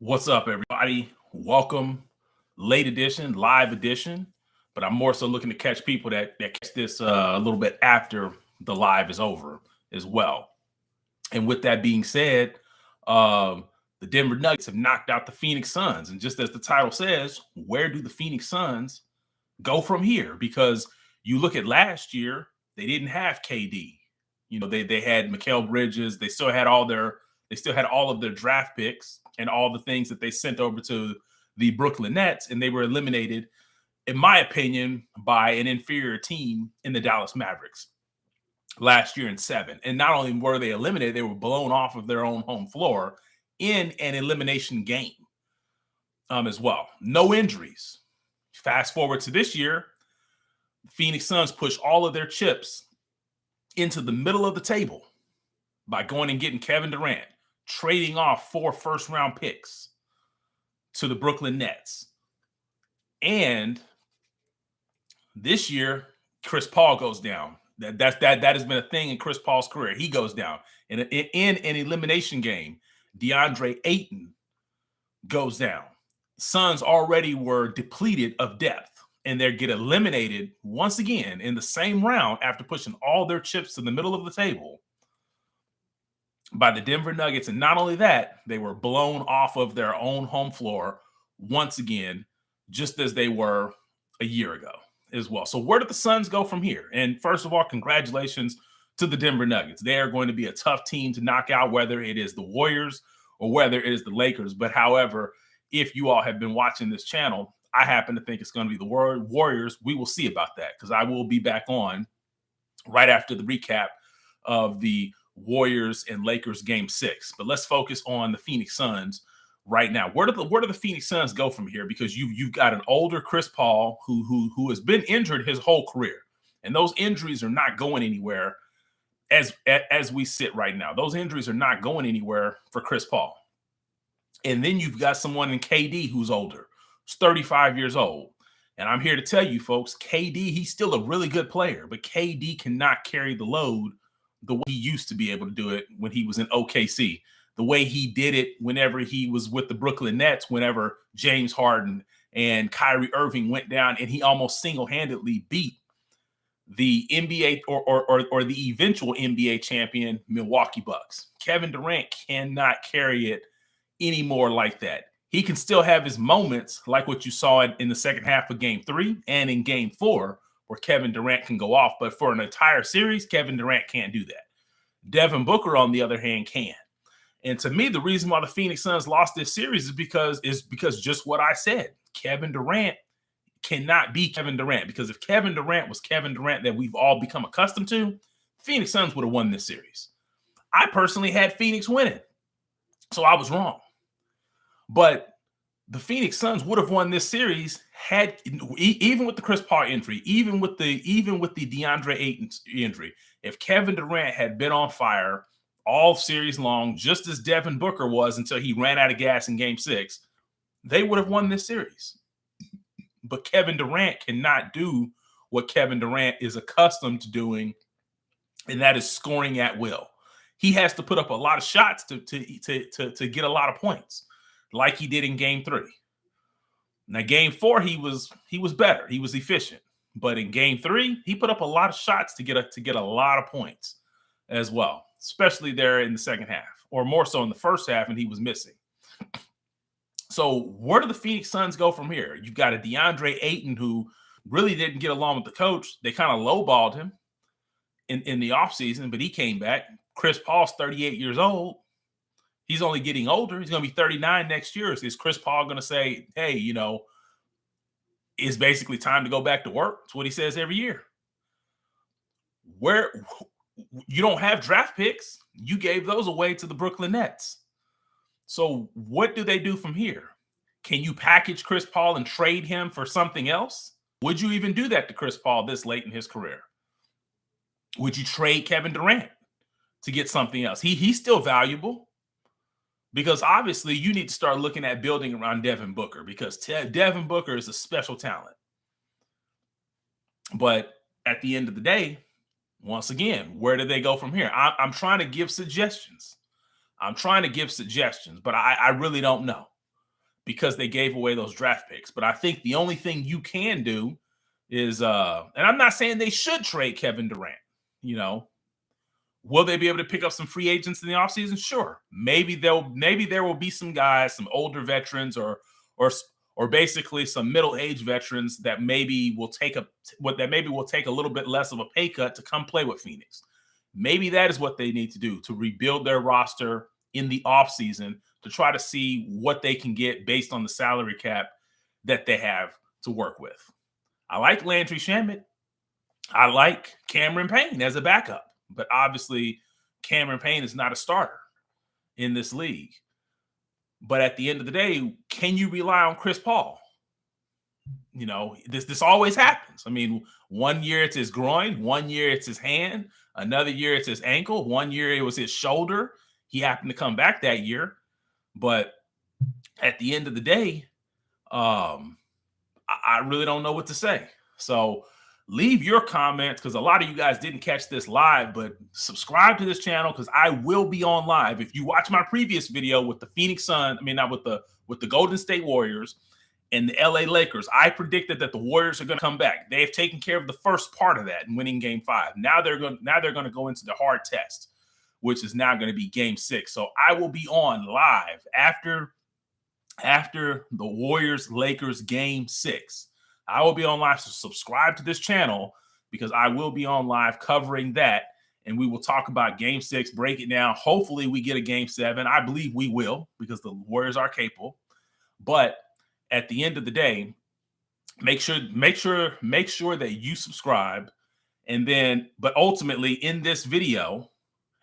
What's up, everybody? Welcome, late edition, live edition. But I'm more so looking to catch people that catch this a little bit after the live is over as well. And with that being said, um, the Denver Nuggets have knocked out the Phoenix Suns. And just as the title says, where do the Phoenix Suns go from here? Because you look at last year, they didn't have KD. They had Mikal Bridges. They still had all of their draft picks and all the things that they sent over to the Brooklyn Nets, and they were eliminated, in my opinion, by an inferior team in the Dallas Mavericks last year in 7. And not only were they eliminated, they were blown off of their own home floor in an elimination game as well. No injuries. Fast forward to this year, the Phoenix Suns push all of their chips into the middle of the table by going and getting Kevin Durant, trading off 4 first-round picks to the Brooklyn Nets. And this year, Chris Paul goes down. That has been a thing in Chris Paul's career. He goes down. In an elimination game, DeAndre Ayton goes down. Suns already were depleted of depth, and they get eliminated once again in the same round after pushing all their chips to the middle of the table by the Denver Nuggets. And not only that, they were blown off of their own home floor once again, just as they were a year ago as well. So where do the Suns go from here? And first of all, congratulations to the Denver Nuggets. They are going to be a tough team to knock out, whether it is the Warriors or whether it is the Lakers. But however, if you all have been watching this channel, I happen to think it's going to be the Warriors. We will see about that, because I will be back on right after the recap of the Warriors and Lakers game 6. But let's focus on the Phoenix Suns right now. Where do the Phoenix Suns go from here? Because you've got an older Chris Paul who has been injured his whole career, and those injuries are not going anywhere as we sit right now. Those injuries are not going anywhere for Chris Paul. And then you've got someone in KD who's older. He's 35 years old. And I'm here to tell you, folks, KD, he's still a really good player, but KD cannot carry the load the way he used to be able to do it when he was in OKC, the way he did it whenever he was with the Brooklyn Nets, whenever James Harden and Kyrie Irving went down, and he almost single-handedly beat the NBA or the eventual NBA champion Milwaukee Bucks. Kevin Durant cannot carry it anymore like that. He can still have his moments like what you saw in the second half of game 3 and in game 4, where Kevin Durant can go off. But for an entire series, Kevin Durant can't do that. Devin Booker, on the other hand, can. And to me, the reason why the Phoenix Suns lost this series is because just what I said. Kevin Durant cannot be Kevin Durant, because if Kevin Durant was Kevin Durant that we've all become accustomed to, Phoenix Suns would have won this series. I personally had Phoenix winning, so I was wrong. But the Phoenix Suns would have won this series had, even with the Chris Paul injury, even with the DeAndre Ayton injury, if Kevin Durant had been on fire all series long, just as Devin Booker was until he ran out of gas in game 6, they would have won this series. But Kevin Durant cannot do what Kevin Durant is accustomed to doing, and that is scoring at will. He has to put up a lot of shots to get a lot of points, like he did in game 3. Now, game 4, he was better. He was efficient. But in game 3, he put up a lot of shots to get a lot of points as well, especially there in the second half, or more so in the first half, and he was missing. So where do the Phoenix Suns go from here? You've got a DeAndre Ayton who really didn't get along with the coach. They kind of lowballed him in the offseason, but he came back. Chris Paul's 38 years old. He's only getting older. He's going to be 39 next year. Is Chris Paul going to say, hey, it's basically time to go back to work? That's what he says every year. Where you don't have draft picks, you gave those away to the Brooklyn Nets. So what do they do from here? Can you package Chris Paul and trade him for something else? Would you even do that to Chris Paul this late in his career? Would you trade Kevin Durant to get something else? He's still valuable, because obviously you need to start looking at building around Devin Booker, because Devin Booker is a special talent. But at the end of the day, once again, where do they go from here? I'm trying to give suggestions. But I really don't know. because they gave away those draft picks. But I think the only thing you can do is, and I'm not saying they should trade Kevin Durant. You know, will they be able to pick up some free agents in the offseason? Sure. Maybe there will be some guys, some older veterans, or basically some middle-aged veterans that maybe will take a little bit less of a pay cut to come play with Phoenix. Maybe that is what they need to do to rebuild their roster in the offseason to try to see what they can get based on the salary cap that they have to work with. I like Landry Shamet. I like Cameron Payne as a backup, but obviously Cameron Payne is not a starter in this league. But at the end of the day, can you rely on Chris Paul? You know, this always happens. I mean, one year it's his groin, one year it's his hand, another year it's his ankle, one year it was his shoulder. He happened to come back that year. But at the end of the day, I really don't know what to say. So leave your comments, because a lot of you guys didn't catch this live, but subscribe to this channel because I will be on live. If you watch my previous video with the Phoenix Sun, not with the Golden State Warriors and the LA Lakers, I predicted that the Warriors are going to come back. They have taken care of the first part of that and winning Game 5. Now they're going to go into the hard test, which is now going to be Game 6. So I will be on live after the Warriors-Lakers Game 6. I will be on live, so subscribe to this channel because I will be on live covering that, and we will talk about Game 6, break it down. Hopefully we get a Game 7. I believe we will because the Warriors are capable. But at the end of the day, make sure that you subscribe. And then, but ultimately in this video,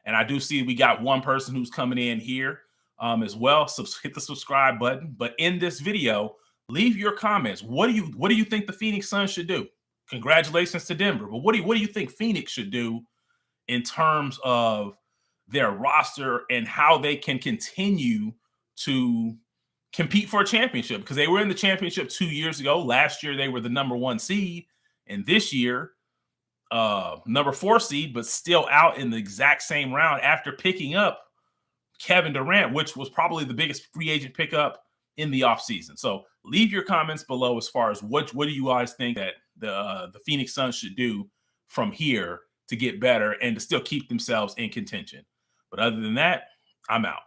and I do see we got one person who's coming in here as well. So hit the subscribe button. But in this video, leave your comments. What do you think the Phoenix Suns should do? Congratulations to Denver. But what do you think Phoenix should do in terms of their roster and how they can continue to compete for a championship? Because they were in the championship 2 years ago. Last year, they were the #1 seed. And this year, #4 seed, but still out in the exact same round after picking up Kevin Durant, which was probably the biggest free agent pickup in the offseason. So leave your comments below as far as what do you guys think that the Phoenix Suns should do from here to get better and to still keep themselves in contention. But other than that, I'm out.